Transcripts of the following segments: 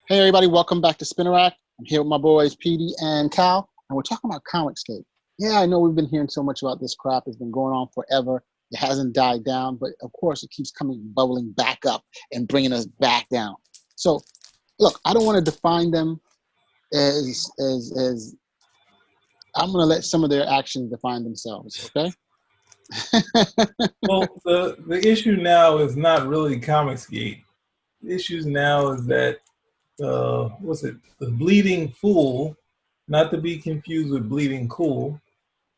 Hey everybody, welcome back to Spinnerack. I'm here with my boys Petey and Cal, and we're talking about Comicsgate. Yeah, I know we've been hearing so much about this crap. It's been going on forever. It hasn't died down, but of course it keeps coming, bubbling back up and bringing us back down. So, look, I don't want to define them as I'm going to let some of their actions define themselves. Okay. Well, the issue now is not really Comicsgate. The issue now is that what's it? The Bleeding Fool, not to be confused with Bleeding Cool,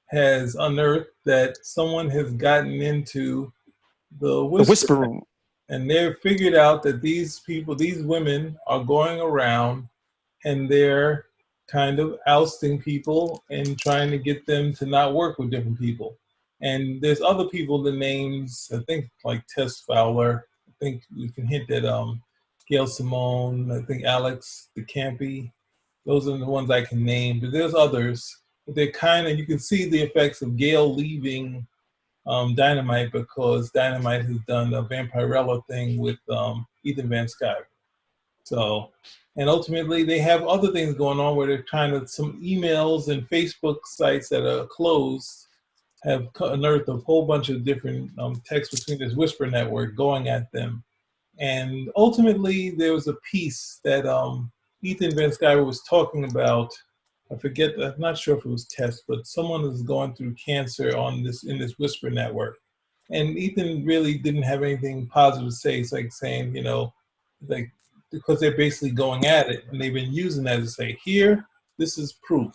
has unearthed that someone has gotten into the The whisper, whisper room. and they've figured out that these people, these women, are going around and they're kind of ousting people and trying to get them to not work with different people. And there's other people, the names, I think like Tess Fowler, I think we can hint at Gail Simone, I think Alex DeCampi. Those are the ones I can name, but there's others. But they're kind of, you can see the effects of Gail leaving Dynamite because Dynamite has done a Vampirella thing with Ethan Van Sciver. So, and ultimately they have other things going on where they're trying to, some emails and Facebook sites that are closed have unearthed a whole bunch of different texts between this whisper network going at them. And ultimately there was a piece that Ethan Van Sciver was talking about. I forget, I'm not sure if it was Tess, but someone is going through cancer on this, in this whisper network. And Ethan really didn't have anything positive to say. It's like saying, you know, like, because they're basically going at it and they've been using that to say, here, this is proof.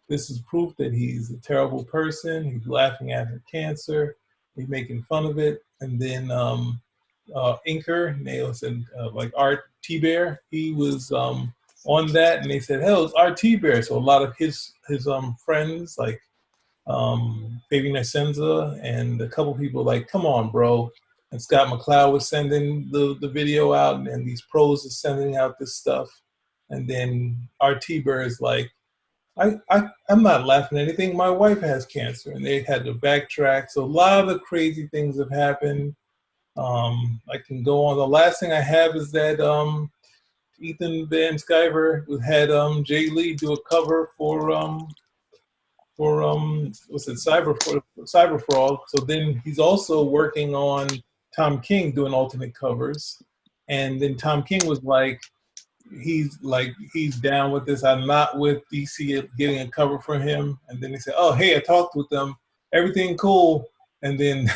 This is proof that he's a terrible person. He's laughing at her cancer. He's making fun of it. And then Inker, Nails, and like Art T-Bear, he was on that, and they said, hell, it's Art T-Bear. So a lot of his friends, like Baby Nasenza, and a couple people like, come on, bro. And Scott McCloud was sending the video out, and these pros are sending out this stuff. And then RT Bear is like, I'm not laughing at anything. My wife has cancer, and they had to backtrack. So a lot of crazy things have happened. I can go on. The last thing I have is that Ethan Van Sciver had Jay Lee do a cover for what's it, Cyber Frog. So then he's also working on Tom King doing alternate covers, and then Tom King was like, he's down with this. I'm not with DC getting a cover for him. And then he said, oh hey, I talked with them, everything cool. And then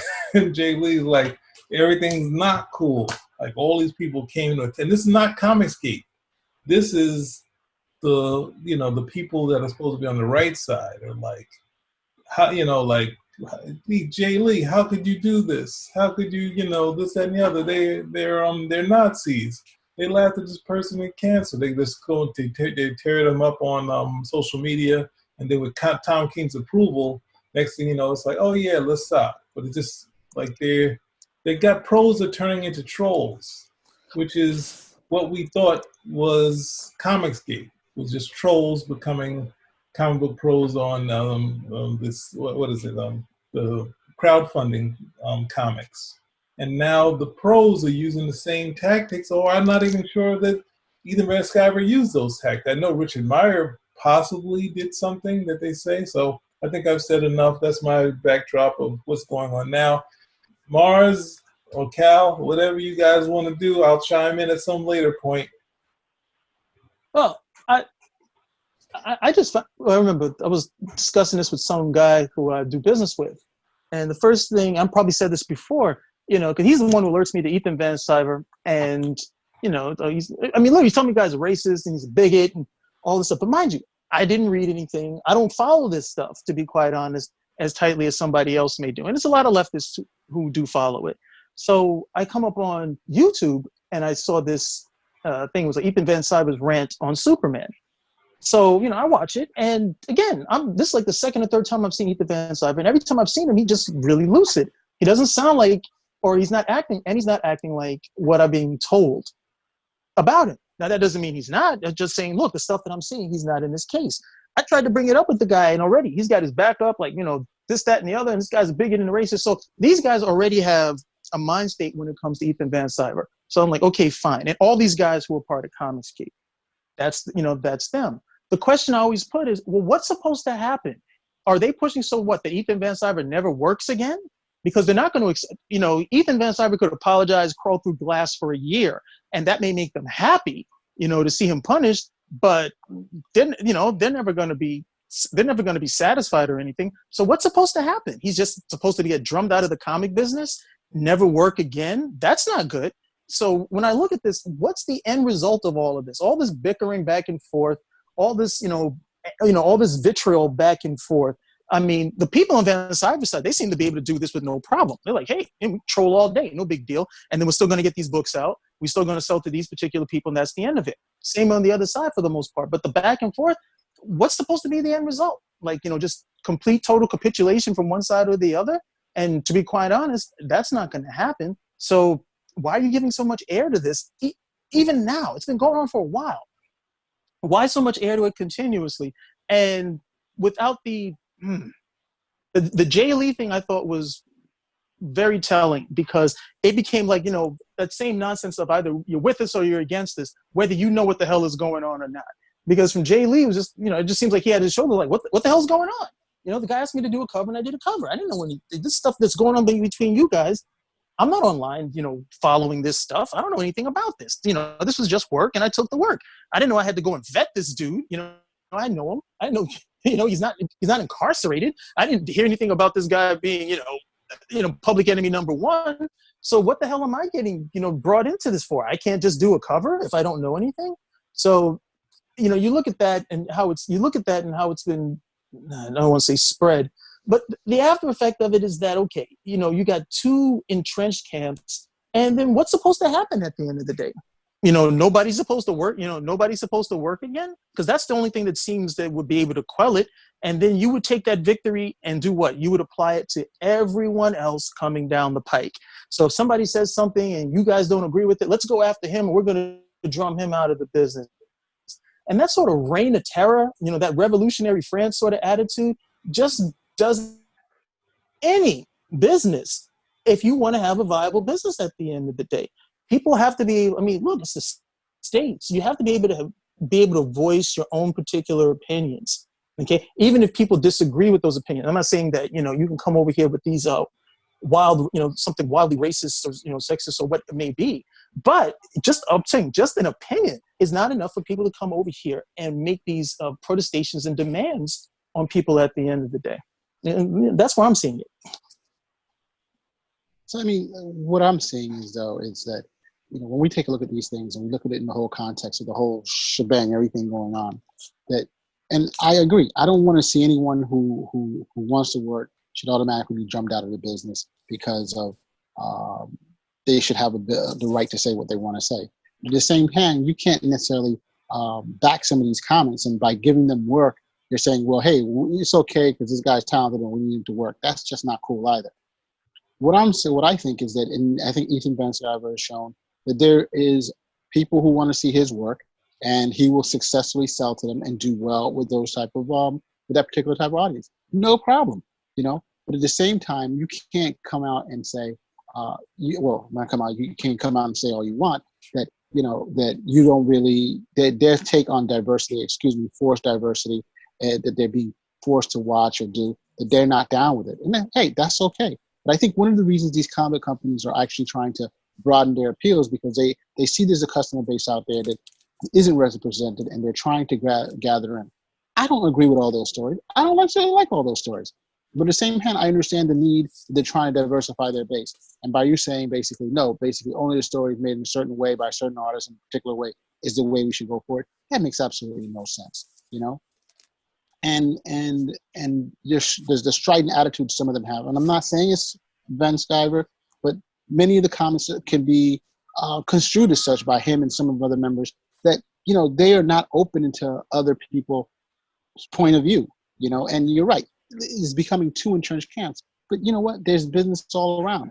Jay Lee's like, everything's not cool. Like all these people came to attend. This is not Comicsgate. This is the people that are supposed to be on the right side are like, how, like, Jay Lee, how could you do this? How could you, this, that, and the other? They're Nazis. They laughed at this person with cancer. They just go to they tear them up on social media, and then with Tom King's approval, next thing you know, it's like, oh yeah, let's stop. But it's just like they got pros that are turning into trolls, which is what we thought was Comicsgate, was just trolls becoming comic book pros on this, what is it, the crowdfunding comics. And now the pros are using the same tactics, or I'm not even sure that either Van Sciver used those tactics. I know Richard Meyer possibly did something that they say, so I think I've said enough. That's my backdrop of what's going on now. Mars or Cal, whatever you guys want to do, I'll chime in at some later point. Well, I remember I was discussing this with some guy who I do business with. And the first thing, I probably said this before, because he's the one who alerts me to Ethan Van Sciver. And, look, he's telling me guys are racist and he's a bigot and all this stuff. But mind you, I didn't read anything. I don't follow this stuff, to be quite honest, as tightly as somebody else may do. And there's a lot of leftists who do follow it. So I come up on YouTube and I saw this thing. It was like Ethan Van Sciver's rant on Superman. So, I watch it. And again, this is like the second or third time I've seen Ethan Van Sciver. And every time I've seen him, he just really lucid. He doesn't sound like, or he's not acting like what I'm being told about him. Now, that doesn't mean he's not. I'm just saying, look, the stuff that I'm seeing, he's not in this case. I tried to bring it up with the guy, and already he's got his back up, like, this, that, and the other, and this guy's a bigot and a racist. So these guys already have a mind state when it comes to Ethan Van Sciver. So I'm like, okay, fine. And all these guys who are part of Comicsgate, That's, that's them. The question I always put is, well, what's supposed to happen? Are they pushing so what, that Ethan Van Sciver never works again? Because they're not going to accept, Ethan Van Sciver could apologize, crawl through glass for a year, and that may make them happy, to see him punished, but then, they're never going to be satisfied or anything. So what's supposed to happen? He's just supposed to get drummed out of the comic business, never work again? That's not good. So when I look at this, what's the end result of all of this? All this bickering back and forth, all this, all this vitriol back and forth. I mean, the people on Van Sciver's side, they seem to be able to do this with no problem. They're like, hey, we troll all day, no big deal. And then we're still going to get these books out. We're still going to sell to these particular people, and that's the end of it. Same on the other side for the most part. But the back and forth, what's supposed to be the end result? Like, just complete total capitulation from one side or the other? And to be quite honest, that's not going to happen. So why are you giving so much air to this? Even now, it's been going on for a while. Why so much air to it continuously? And without the Jay Lee thing, I thought was very telling, because it became like, that same nonsense of either you're with us or you're against us, whether you know what the hell is going on or not. Because from Jay Lee, it was just, it just seems like he had his shoulder like, what the hell's going on? The guy asked me to do a cover, and I did a cover. I didn't know this stuff that's going on between you guys. I'm not online, following this stuff. I don't know anything about this. This was just work, and I took the work. I didn't know I had to go and vet this dude. I know him. I know, he's not incarcerated. I didn't hear anything about this guy being, public enemy number one. So what the hell am I getting, brought into this for? I can't just do a cover if I don't know anything. So, you look at that and how it's been, I don't want to say spread, but the after effect of it is that, okay, you got two entrenched camps, and then what's supposed to happen at the end of the day? Nobody's supposed to work, nobody's supposed to work again, because that's the only thing that seems that would be able to quell it. And then you would take that victory and do what? You would apply it to everyone else coming down the pike. So if somebody says something and you guys don't agree with it, let's go after him, and we're going to drum him out of the business. And that sort of reign of terror, that revolutionary France sort of attitude just doesn't any business if you want to have a viable business at the end of the day. People have to be, look, it's the States. You have to be able to voice your own particular opinions. Okay. Even if people disagree with those opinions. I'm not saying that, you can come over here with these wild, something wildly racist or, sexist or what it may be. But I'm saying just an opinion is not enough for people to come over here and make these protestations and demands on people at the end of the day. And that's where I'm seeing it. So, what I'm seeing is that, when we take a look at these things and we look at it in the whole context of the whole shebang, everything going on, and I agree, I don't want to see anyone who wants to work should automatically be drummed out of the business because of they should have the right to say what they want to say. At the same hand, you can't necessarily back some of these comments, and by giving them work, you're saying, well, hey, it's okay because this guy's talented and we need him to work. That's just not cool either. What I think is that, and I think Ethan Van Sciver has shown that there is people who want to see his work, and he will successfully sell to them and do well with those type of with that particular type of audience. No problem, But at the same time, you can't come out and say, you can't come out and say all you want that that you don't really their take on diversity, forced diversity, that they're being forced to watch or do, that they're not down with it. And then, hey, that's okay. But I think one of the reasons these comic companies are actually trying to broaden their appeals because they see there's a customer base out there that isn't represented, and they're trying to gather in. I don't agree with all those stories. I don't necessarily like all those stories. But at the same hand, I understand the need. They're trying to diversify their base. And by you saying basically only the stories made in a certain way by a certain artist in a particular way is the way we should go for it, that makes absolutely no sense, And there's the strident attitude some of them have. And I'm not saying it's Van Sciver, but many of the comments can be construed as such by him and some of the other members that, they are not open to other people's point of view, and you're right. It's becoming two entrenched camps. But you know what? There's business all around.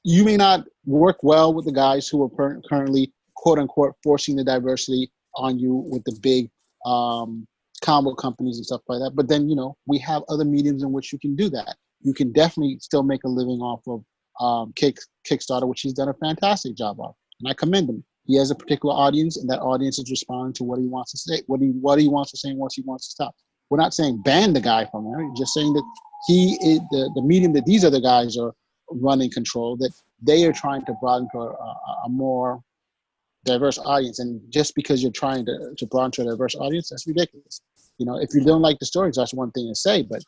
You may not work well with the guys who are currently, quote unquote, forcing the diversity on you with the big combo companies and stuff like that. But then, we have other mediums in which you can do that. You can definitely still make a living off of Kickstarter, which he's done a fantastic job of. And I commend him. he has a particular audience, and that audience is responding to what he wants to say, what he wants to say, and what he wants to stop. We're not saying ban the guy from there. We're just saying that he is the medium that these other guys are running control, that they are trying to broaden to a more diverse audience. And just because you're trying to broaden to a diverse audience, that's ridiculous. If you don't like the stories, that's one thing to say, but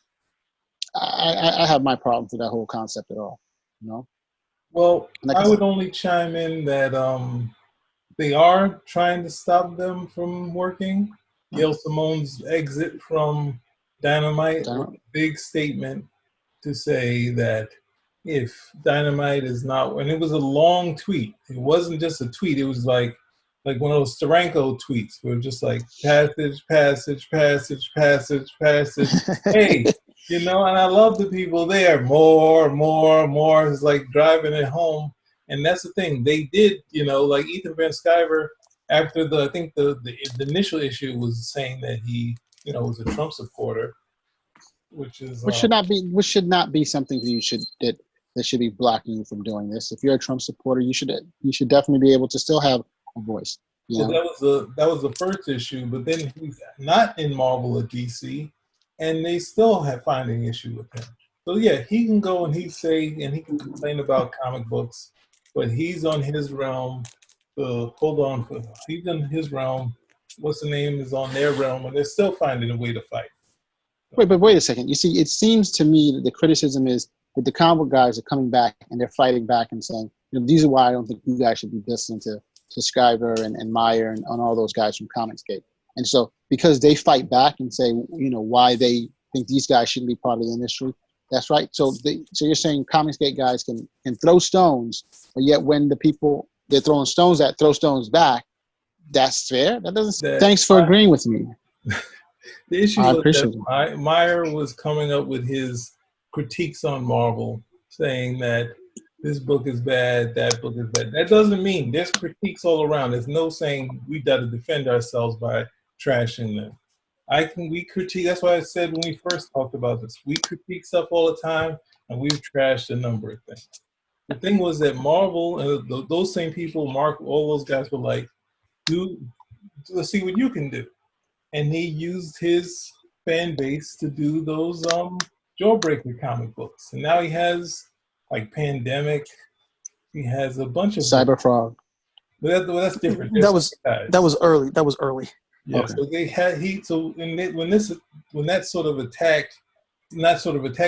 I have my problems with that whole concept at all. Well, Like I would only chime in that they are trying to stop them from working. Gail Simone's exit from Dynamite was a big statement to say that if Dynamite is not, and it was a long tweet. It wasn't just a tweet. It was like one of those Steranko tweets where it was just like passage, passage, passage, passage, passage. Hey, and I love the people there. More, more, more. It's like driving it home. And that's the thing. They did, like Ethan Van Sciver, after I think the initial issue was saying that he, was a Trump supporter, which should not be something that should be blocking you from doing this. If you're a Trump supporter, you should definitely be able to still have a voice. So that was the first issue, but then he's not in Marvel or DC, and they still have finding issue with him. So yeah, he can go and he can complain about comic books, but he's on his realm. He's in his realm. What's the name is on their realm, and they're still finding a way to fight. Wait a second. You see, it seems to me that the criticism is that the comic book guys are coming back and they're fighting back and saying, these are why I don't think you guys should be listening to Scriber and Meyer and all those guys from Comicsgate. And so because they fight back and say, why they think these guys shouldn't be part of the industry, that's right. So you're saying Comicsgate guys can throw stones, but yet when the people they're throwing stones at throw stones back, that's fair? That doesn't. Thanks for agreeing with me. The issue was that Meyer was coming up with his critiques on Marvel, saying that this book is bad, that book is bad. That doesn't mean there's critiques all around. There's no saying we got to defend ourselves by trashing them. We critique. That's why I said when we first talked about this, we critique stuff all the time, and we've trashed a number of things. The thing was that Marvel and those same people, Mark, all those guys were like, let's see what you can do. And he used his fan base to do those Jawbreaker comic books. And now he has like Pandemic. He has a bunch of Cyberfrog. But that's different. That was early. Yeah. Okay. So they had when that sort of attack,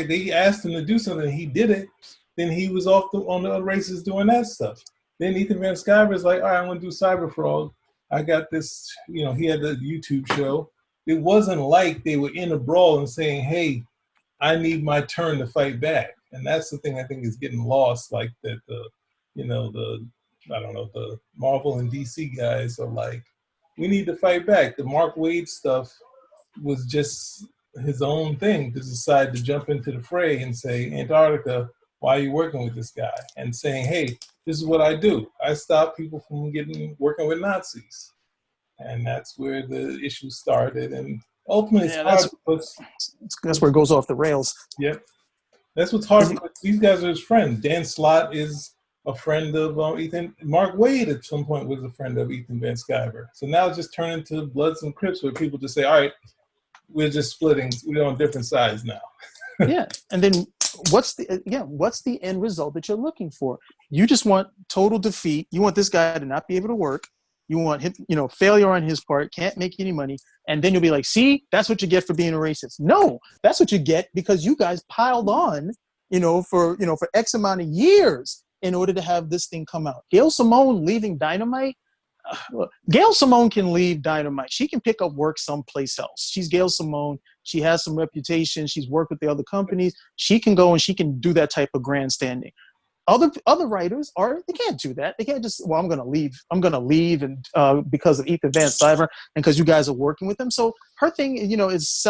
they asked him to do something. He did it. Then he was on the races doing that stuff. Then Ethan Van Sciver is like, all right, I'm gonna do Cyberfrog. I got this, he had a YouTube show. It wasn't like they were in a brawl and saying, hey, I need my turn to fight back. And that's the thing I think is getting lost, like that the Marvel and DC guys are like, we need to fight back. The Mark Waid stuff was just his own thing to decide to jump into the fray and say, Antarctica, why are you working with this guy? And saying, hey, this is what I do. I stop people from working with Nazis. And that's where the issue started. And ultimately, that's where it goes off the rails. Yep. That's what's hard because these guys are his friends. Dan Slott is a friend of Ethan. Mark Waid at some point was a friend of Ethan Van Sciver. So now it's just turned into Bloods and Crips where people just say, all right, we're just splitting. We're on different sides now. Yeah. And then what's the end result that you're looking for? You just want total defeat. You want this guy to not be able to work. You want him, failure on his part, can't make any money. And then you'll be like, see, that's what you get for being a racist. No, that's what you get because you guys piled on, for X amount of years in order to have this thing come out. Gail Simone leaving Dynamite. Gail Simone can leave Dynamite. She can pick up work someplace else. She's Gail Simone. She has some reputation. She's worked with the other companies. She can go and she can do that type of grandstanding. Other writers they can't do that. They can't just, I'm going to leave and because of Ethan Van Sciver and because you guys are working with them. So her thing, is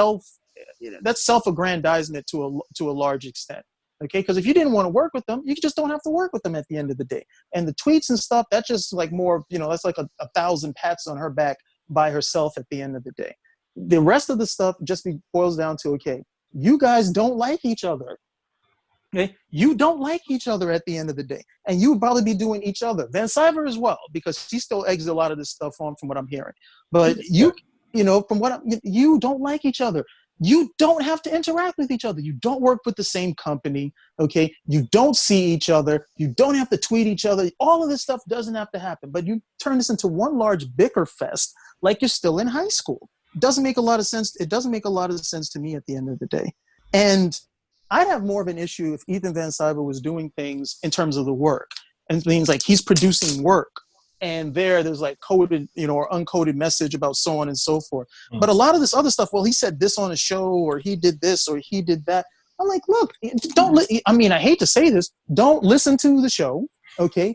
that's self-aggrandizement to a large extent. Okay, because if you didn't want to work with them, you just don't have to work with them at the end of the day. And the tweets and stuff, that's just like more, that's like a 1,000 pats on her back by herself at the end of the day. The rest of the stuff just boils down to, okay, you guys don't like each other. Okay, you don't like each other at the end of the day, and you would probably be doing each other. Van Cyver as well, because she still exits a lot of this stuff on, from what I'm hearing. But Yeah. from what you don't like each other. You don't have to interact with each other. You don't work with the same company. Okay, you don't see each other. You don't have to tweet each other. All of this stuff doesn't have to happen. But you turn this into one large bicker fest, like you're still in high school. Doesn't make a lot of sense. It doesn't make a lot of sense to me at the end of the day. And I'd have more of an issue if Ethan Van Sciver was doing things in terms of the work and things like he's producing work and there's like coded, or uncoded message about so on and so forth. But a lot of this other stuff, well, he said this on a show or he did this or he did that. I'm like, look, I hate to say this, don't listen to the show. Okay.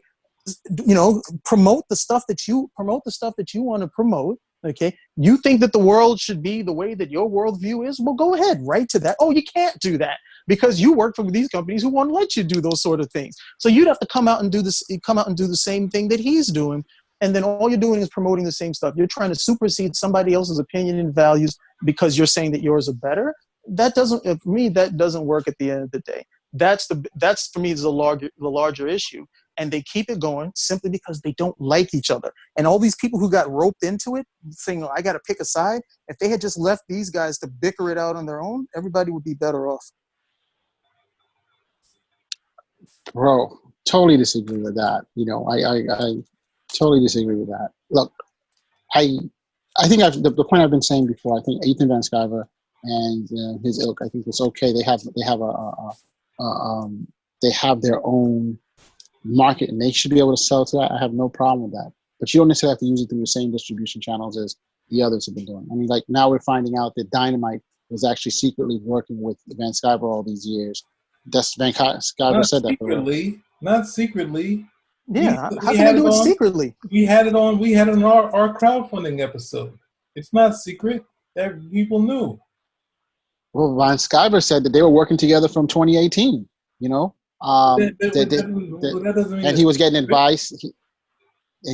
Promote the stuff that you want to promote. Okay. You think that the world should be the way that your worldview is? Well, go ahead, right to that. Oh, you can't do that because you work for these companies who won't let you do those sort of things. So you'd have to come out and do the same thing that he's doing. And then all you're doing is promoting the same stuff. You're trying to supersede somebody else's opinion and values because you're saying that yours are better. For me, that doesn't work at the end of the day. That's for me is the larger issue. And they keep it going simply because they don't like each other. And all these people who got roped into it, saying, I got to pick a side, if they had just left these guys to bicker it out on their own, everybody would be better off. Bro, totally disagree with that. I totally disagree with that. Look, I think the point I've been saying before. I think Ethan Van Sciver and his ilk. I think it's okay. They have their own market, and they should be able to sell to that. I have no problem with that. But you don't necessarily have to use it through the same distribution channels as the others have been doing. I mean, like now we're finding out that Dynamite was actually secretly working with Van Sciver all these years. That's Van Sciver said that. Not secretly. Yeah, how can they do it secretly? We had it on our crowdfunding episode. It's not secret. That people knew. Well, Van Sciver said that they were working together from 2018. That doesn't mean and he was getting advice.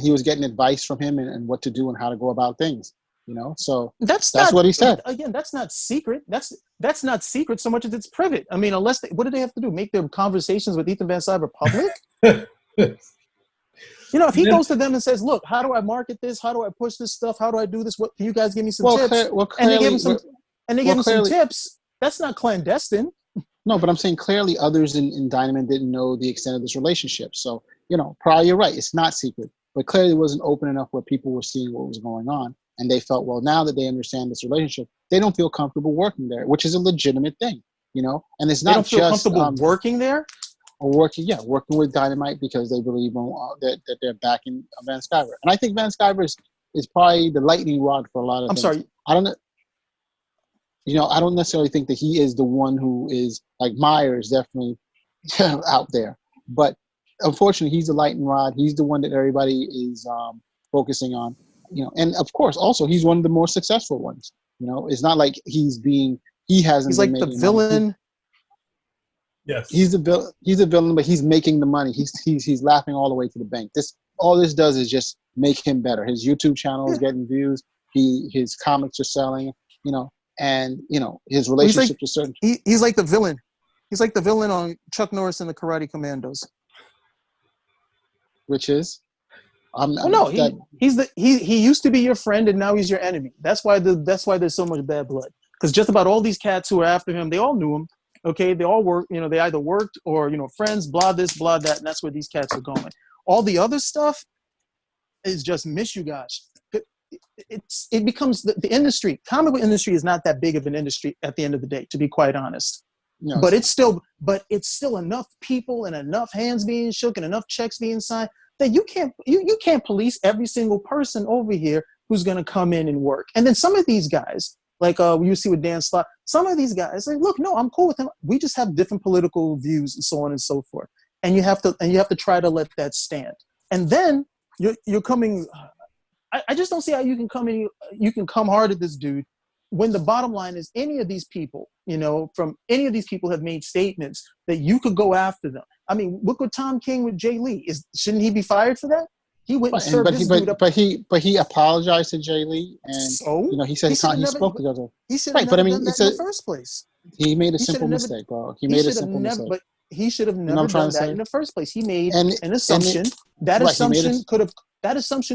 He was getting advice from him and what to do and how to go about things. So that's what he said. Again, that's not secret. That's not secret so much as it's private. I mean, what do they have to do? Make their conversations with Ethan Van Sciver public? If he goes to them and says, "Look, how do I market this? How do I push this stuff? How do I do this? What can you guys give me some tips?" And they give him some tips. That's not clandestine. No, but I'm saying clearly others in Dynamite didn't know the extent of this relationship. So, probably you're right. It's not secret. But clearly it wasn't open enough where people were seeing what was going on. And they felt, well, now that they understand this relationship, they don't feel comfortable working there, which is a legitimate thing, And it's not they don't feel comfortable working there? Or working with Dynamite because they believe that they're backing Van Sciver. And I think Van Sciver is probably the lightning rod for a lot of things. Sorry. I don't know. I don't necessarily think that he is the one who is like Myers, definitely out there. But unfortunately, he's the lightning rod. He's the one that everybody is focusing on. And of course, also he's one of the more successful ones. It's not like he hasn't. He's like the villain. Yes, he's the villain, but he's making the money. He's laughing all the way to the bank. All this does is just make him better. His YouTube channel is getting views. His comics are selling. And his relationship to certain. He's like the villain. He's like the villain on Chuck Norris and the Karate Commandos. Which is, he used to be your friend and now he's your enemy. That's why there's so much bad blood. Because just about all these cats who are after him, they all knew him. Okay, they all work. They either worked or friends. Blah this, blah that, and that's where these cats are going. All the other stuff is just mishugash. It becomes the industry. Comic book industry is not that big of an industry at the end of the day, to be quite honest. No. But it's still enough people and enough hands being shook and enough checks being signed that you can't police every single person over here who's going to come in and work. And then some of these guys, like you see with Dan Slott, some of these guys say, "Look, no, I'm cool with him. We just have different political views and so on and so forth." And you have to try to let that stand. And then you're coming. I just don't see how you can come hard at this dude when the bottom line is any of these people have made statements that you could go after them. I mean, look what Tom King with Jay Lee is. Shouldn't he be fired for that? He went and served this dude up. But he apologized to Jay Lee, and he said he spoke to. He should have never done that in the first place. He made a simple mistake, bro. He made a simple mistake. he should have what never I'm trying done to that say? in the first place. He made And an assumption. That right, he made assumption it.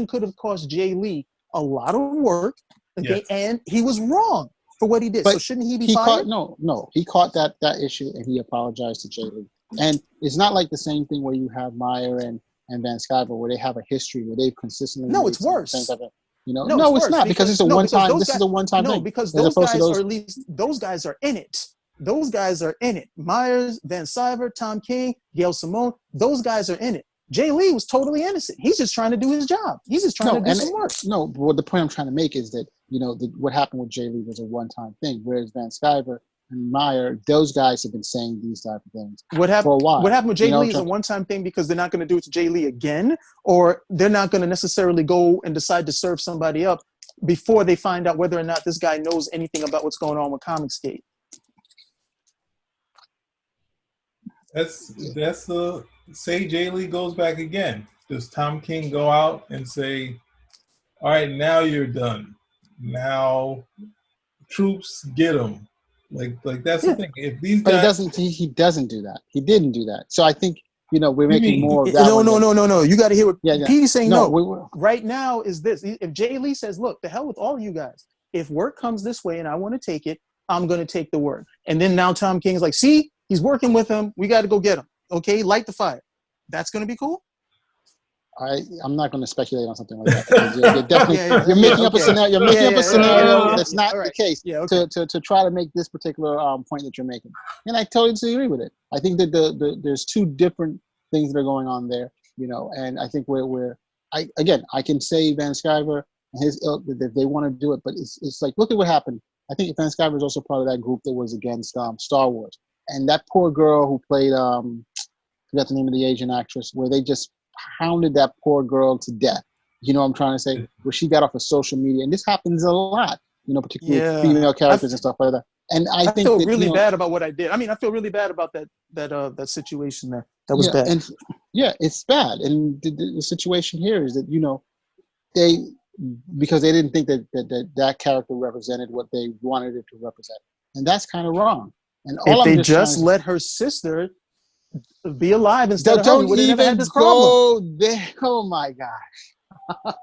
could have cost Jay Lee a lot of work. Okay, Yes. and he was wrong for what he did. So But shouldn't he be he fired? caught he caught that issue and he apologized to Jay Lee. And it's not like the same thing where you have Meyer and Van Sciver where they have a history where they've consistently No, made it's the same worse. type of, No, it's no, it's worse not because it's a no, one because time. those This guys, is a one time no, thing because as those opposed to guys those. are at least those guys are in it. Those guys are in it. Myers, Van Sciver, Tom King, Gail Simone, those guys are in it. Jay Lee was totally innocent. He's just trying to do his job. He's just trying to do some work. No, but the point I'm trying to make is that what happened with Jay Lee was a one time thing, whereas Van Sciver and Meyer, those guys have been saying these type of things for a while. What happened with Jay Lee is a one-time thing because they're not going to do it to Jay Lee again, or they're not going to necessarily go and decide to serve somebody up before they find out whether or not this guy knows anything about what's going on with Comicsgate. That's the say Jay Lee goes back again. Does Tom King go out and say, all right, now you're done. Now troops get them. Like that's the thing. If these but guys, he doesn't do that. He didn't do that. So I think we're making more of that. No. You got to hear what Petey's saying. Right now is this. If Jay Lee says, look, the hell with all you guys. If work comes this way and I want to take it, I'm going to take the work. And then now Tom King's like, see, he's working with him. We got to go get him. Okay, light the fire. That's going to be cool? I'm not going to speculate on something like that. Because you're definitely you're making up a scenario. You're making up a scenario that's not the case. To try to make this particular point that you're making, and I totally disagree with it. I think that there's two different things that are going on there. And I think I can say Van Sciver and his ilk that if they want to do it, but it's like look at what happened. I think Van Sciver is also part of that group that was against Star Wars, and that poor girl who played forgot the name of the Asian actress, where they just hounded that poor girl to death. You know what I'm trying to say? Where she got off of social media, and this happens a lot. Particularly female characters and stuff like that. And I think feel really bad about what I did. I mean, I feel really bad about that situation there. That was bad. And it's bad. And the situation here is that because they didn't think that character represented what they wanted it to represent, and that's kind of wrong. And if they just let her sister be alive instead of her, we would have never had this problem. There. Oh my gosh.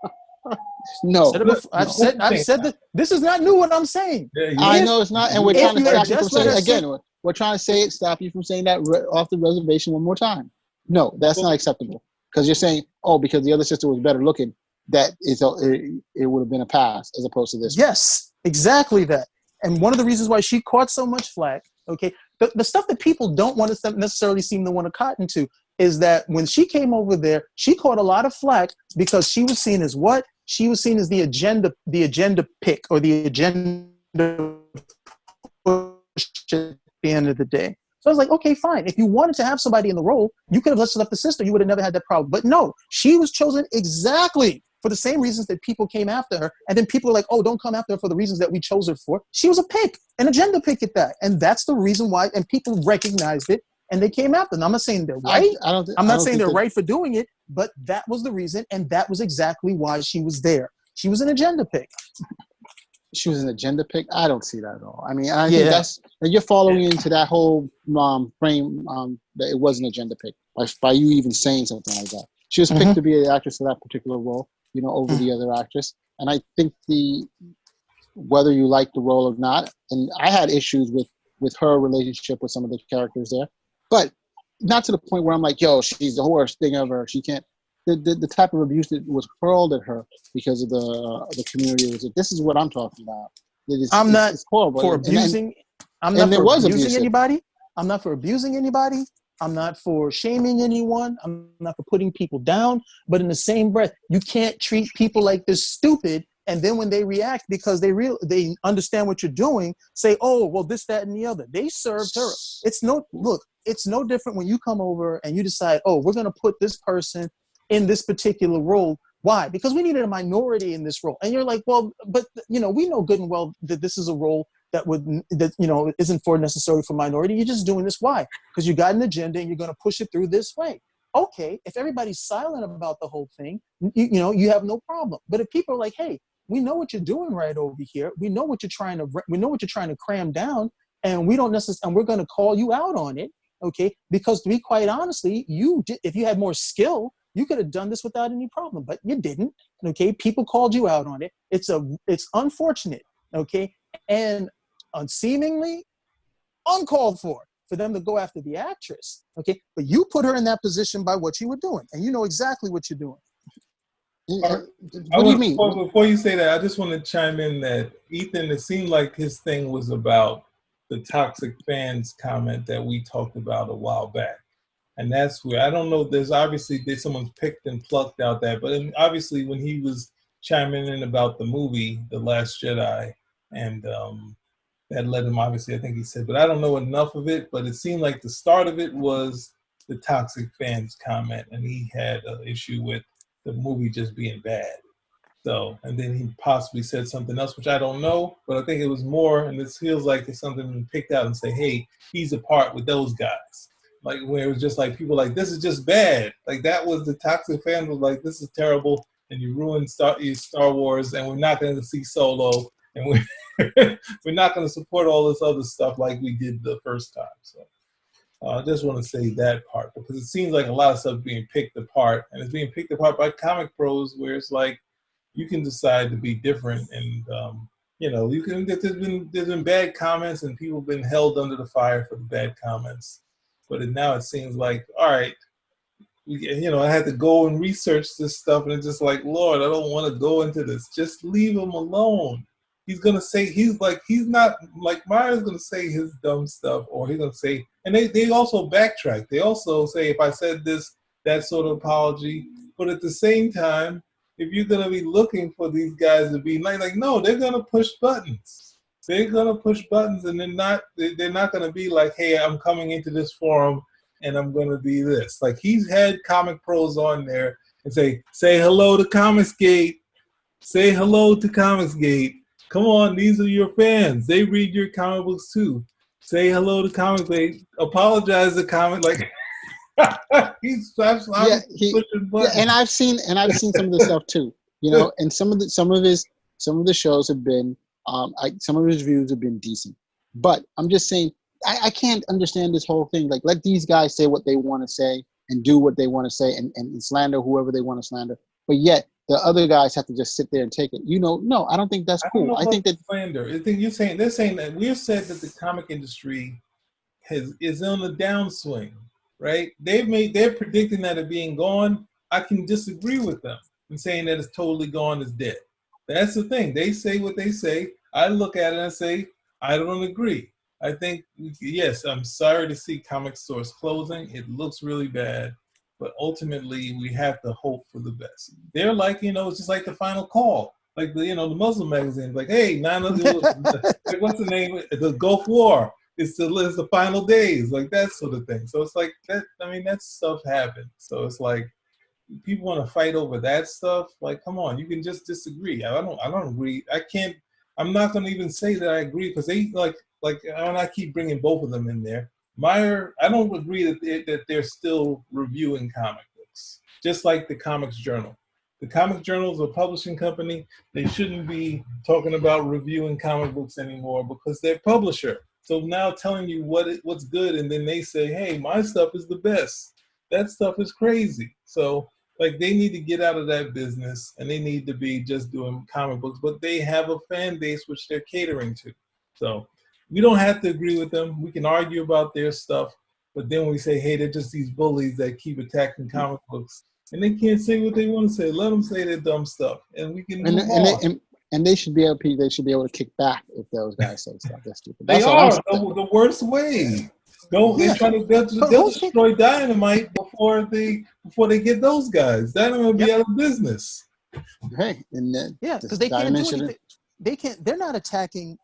No. I've said that this is not new what I'm saying. I know it's not, and we're trying to stop you from saying it again. We're trying to stop you from saying that off the reservation one more time. No, that's not acceptable. Because you're saying, because the other sister was better looking, it would have been a pass as opposed to this. Yes, exactly that. And one of the reasons why she caught so much flack, the stuff that people don't want to necessarily seem to want to cotton to is that when she came over there, she caught a lot of flack because she was seen as what? She was seen as the agenda pick or the agenda push at the end of the day. So I was like, okay, fine. If you wanted to have somebody in the role, you could have just left the sister. You would have never had that problem. But no, she was chosen exactly for the same reasons that people came after her. And then people were like, oh, don't come after her for the reasons that we chose her for. She was a pick, an agenda pick at that. And that's the reason why, and people recognized it and they came after them. I'm not saying they're right. I'm not saying they're right for doing it, but that was the reason. And that was exactly why she was there. She was an agenda pick. She was an agenda pick? I don't see that at all. I mean, I think you're following into that whole frame that it was an agenda pick by you even saying something like that. She was picked to be the actress for that particular role, over the other actress. And I think whether you like the role or not, and I had issues with her relationship with some of the characters there, but not to the point where I'm like, yo, she's the worst thing ever. She can't. The type of abuse that was hurled at her because of the community this is what I'm talking about. I'm not horrible. For abusing. I'm not for abusing anybody. I'm not for abusing anybody. I'm not for shaming anyone. I'm not for putting people down. But in the same breath, you can't treat people like this stupid. And then when they react because they understand what you're doing, say, oh, well, this, that, and the other. They served her. It's no different when you come over and you decide, oh, we're going to put this person in this particular role. Why? Because we needed a minority in this role. And you're like, well, but we know good and well that this is a role that isn't necessarily for minority. You're just doing this. Why? Because you got an agenda and you're going to push it through this way. Okay, if everybody's silent about the whole thing, you have no problem. But if people are like, hey, we know what you're doing right over here. We know what you're trying to cram down, and we don't necessarily, and we're going to call you out on it. Okay, because to be quite honestly, if you had more skill, you could have done this without any problem, but you didn't. Okay, people called you out on it. It's unfortunate. Okay, and seemingly uncalled for them to go after the actress. Okay, but you put her in that position by what you were doing, and you know exactly what you're doing. What do you mean? Before you say that, I just want to chime in that Ethan, it seemed like his thing was about the toxic fans comment that we talked about a while back. And that's where, I don't know, there's someone's picked and plucked out that, but obviously when he was chiming in about the movie, The Last Jedi, and that led him, obviously, I think he said, but I don't know enough of it, but it seemed like the start of it was the toxic fans comment, and he had an issue with the movie just being bad. So, and then he possibly said something else, which I don't know, but I think it was more, and this feels like it's something picked out and say, hey, he's apart with those guys. Like, where it was just like, people like, this is just bad. Like, that was the toxic fan was like, this is terrible, and you ruined Star Wars, and we're not going to see Solo, and we're not going to support all this other stuff like we did the first time. So I just want to say that part, because it seems like a lot of stuff being picked apart, and it's being picked apart by comic pros, where it's like, you can decide to be different, and you can. There's been bad comments, and people have been held under the fire for the bad comments. But now it seems like, all right, I had to go and research this stuff, and it's just like, Lord, I don't want to go into this. Just leave him alone. He's gonna say he's not like Meyer's gonna say his dumb stuff, or he's gonna say, and they also backtrack. They also say, if I said this, that sort of apology. But at the same time, if you're gonna be looking for these guys to be like, no, they're gonna push buttons. They're gonna push buttons, and they're not gonna be like, hey, I'm coming into this forum and I'm gonna be this. Like, he's had comic pros on there and say hello to Comicsgate. Say hello to Comicsgate. Come on, these are your fans. They read your comic books too. Say hello to Comicsgate. Apologize to comic like. He's pushing buttons. And I've seen some of the stuff too, and some of the shows have been some of his views have been decent, but I'm just saying I can't understand this whole thing. Like, let these guys say what they want to say and do what they want to say and slander whoever they want to slander, but yet the other guys have to just sit there and take it. No, I don't think that's cool. I think that slander. I think they're saying that we've said that the comic industry is on the downswing. Right? They're predicting that it being gone. I can disagree with them and saying that it's totally gone, is dead. That's the thing. They say what they say. I look at it and say, I don't agree. I think, yes, I'm sorry to see comic stores closing. It looks really bad, but ultimately we have to hope for the best. They're like, it's just like the final call. Like the Muslim magazines, like, hey, like, what's the name? The Gulf War. It's the final days, like that sort of thing. So it's like that. I mean, that stuff happened. So it's like people want to fight over that stuff. Like, come on, you can just disagree. I don't agree. I can't. I'm not going to even say that I agree, because they like. And I keep bringing both of them in there. Meyer, I don't agree that they're still reviewing comic books, just like the Comics Journal. The Comic Journal is a publishing company. They shouldn't be talking about reviewing comic books anymore, because they're publisher. So now telling you what's good, and then they say, hey, my stuff is the best. That stuff is crazy. So, like, they need to get out of that business, and they need to be just doing comic books. But they have a fan base which they're catering to. So we don't have to agree with them. We can argue about their stuff. But then we say, hey, they're just these bullies that keep attacking comic books. And they can't say what they want to say. Let them say their dumb stuff, and we can move on. And they should be able to kick back if those guys say stuff that's stupid. They are the worst way. They'll destroy Dynamite before they get those guys. Dynamite will be out of business. Hey, and because they can't do anything. They can't. They're not attacking.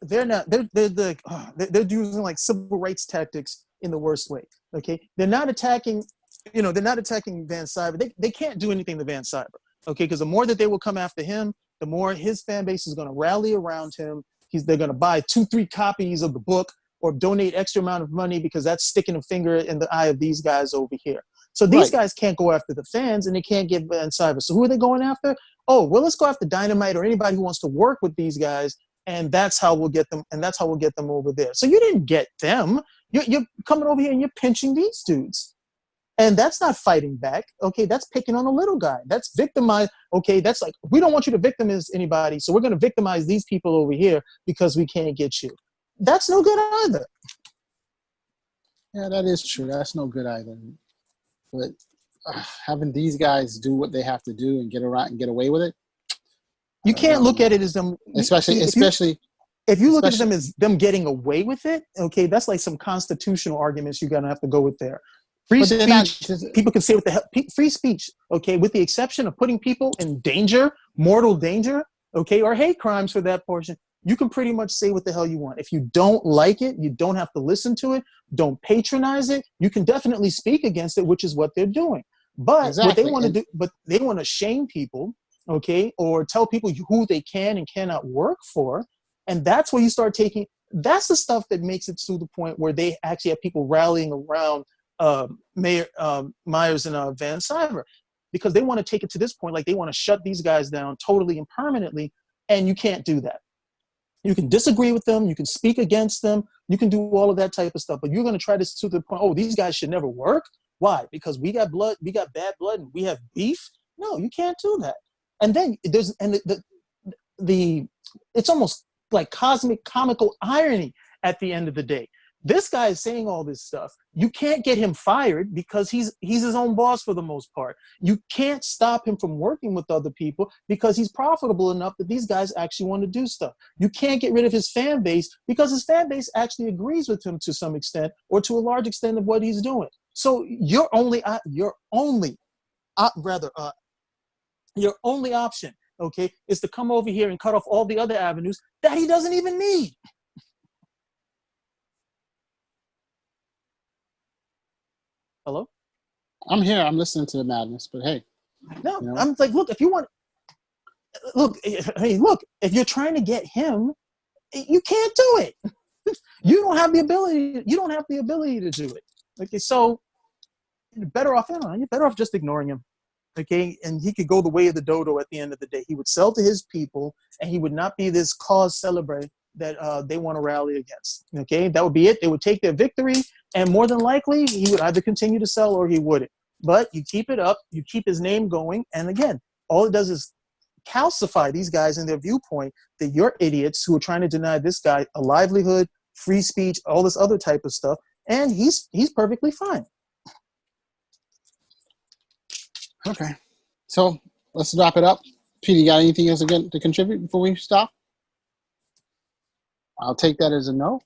They're not. They're using like civil rights tactics in the worst way. Okay, they're not attacking. They're not attacking Van Cyber. They can't do anything to Van Cyber. Okay, because the more that they will come after him, the more his fan base is going to rally around him. They're going to buy 2-3 copies of the book or donate extra amount of money, because that's sticking a finger in the eye of these guys over here. So these guys can't go after the fans, and they can't get Van Cyber. So who are they going after? Oh, well, let's go after Dynamite or anybody who wants to work with these guys, and that's how we'll get them. And that's how we'll get them over there. So you didn't get them. You're coming over here and you're pinching these dudes. And that's not fighting back. Okay, that's picking on the little guy. That's victimized. Okay, that's like, we don't want you to victimize anybody, so we're going to victimize these people over here because we can't get you. That's no good either. Yeah, that is true. That's no good either. But having these guys do what they have to do and get around and get away with it, you can't look at it as them. Especially if you look at them as them getting away with it, okay, that's like some constitutional arguments you're gonna have to go with there. Free speech, people can say what the hell. Free speech, okay, with the exception of putting people in danger, mortal danger, okay, or hate crimes for that portion. You can pretty much say what the hell you want. If you don't like it, you don't have to listen to it. Don't patronize it. You can definitely speak against it, which is what they're doing. But what they want to do, but they want to shame people, okay, or tell people who they can and cannot work for. And that's where you start taking, that's the stuff that makes it to the point where they actually have people rallying around Mayor Myers and Van Cyber, because they want to take it to this point, like they want to shut these guys down totally and permanently, and you can't do that. You can disagree with them, you can speak against them, you can do all of that type of stuff, but you're going to try this to the point, oh, these guys should never work. Why? Because we got blood, we got bad blood, and we have beef? No, you can't do that. And then there's, and the it's almost like cosmic comical irony at the end of the day. This guy is saying all this stuff. You can't get him fired because he's his own boss for the most part. You can't stop him from working with other people because he's profitable enough that these guys actually want to do stuff. You can't get rid of his fan base because his fan base actually agrees with him to some extent or to a large extent of what he's doing. So your only option, okay, is to come over here and cut off all the other avenues that he doesn't even need. Hello? I'm here. I'm listening to the madness, but hey. No, you know? I'm like, look, if you want, look, if you're trying to get him, you can't do it. You don't have the ability. You don't have the ability to do it. Okay, so you're better off just ignoring him. Okay, and he could go the way of the dodo at the end of the day. He would sell to his people, and he would not be this cause celebre that they want to rally against. Okay, that would be it. They would take their victory, and more than likely, he would either continue to sell or he wouldn't. But you keep it up, you keep his name going, and again, all it does is calcify these guys in their viewpoint that you're idiots who are trying to deny this guy a livelihood, free speech, all this other type of stuff, and he's perfectly fine. Okay, so let's wrap it up. Peter, you got anything else to contribute before we stop? I'll take that as a no.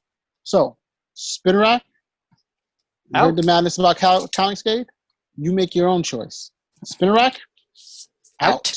So, Spinnerack, you heard the madness about Comicsgate. You make your own choice. Spinnerack, out.